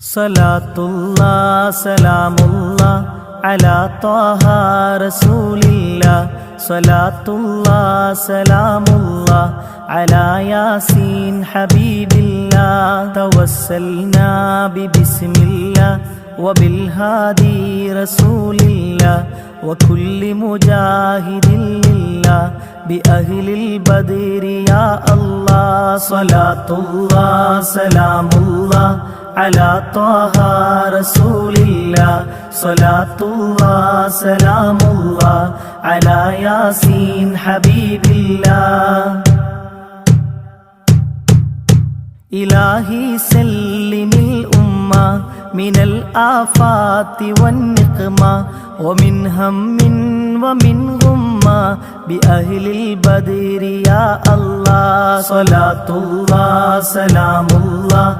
സ്വലാത്തുല്ലാഹ് സലാമുല്ലാഹ് അലാ ത്വാഹ റസൂലില്ലാഹ് സ്വലാത്തുല്ലാഹ് സലാമുല്ലാഹ് അലാ യാസീൻ ഹബീബില്ലാഹ് തവസ്സൽനാ ബിസ്മില്ലാഹ് വബിൽഹാദി റസൂലില്ലാഹ് വകുല്ലി മുജാഹിദിൻ ലില്ലാഹ് ബിഅഹ്ലിൽ ബദ്രി യാ അല്ലാഹ് സ്വലാത്തുല്ലാഹ് സലാമുല്ലാഹ് അലാ ത്വാഹ റസൂലില്ലാഹ് സ്വലാത്തുല്ലാഹ് സലാമുല്ലാഹ് അലാ യാസീൻ ഹബീബില്ലാഹ് ഇലാഹി സല്ലിമിൽ ഉമ്മ മിനൽ ആഫാത്തി വന്നിഖ്മ വമിൻ ഹമ്മിൻ വമിൻ ഗുമ്മ ബിഅഹ്ലിൽ ബദ്രി യാ അല്ലാഹ് സ്വലാത്തുല്ലാഹ് സലാമുല്ലാഹ്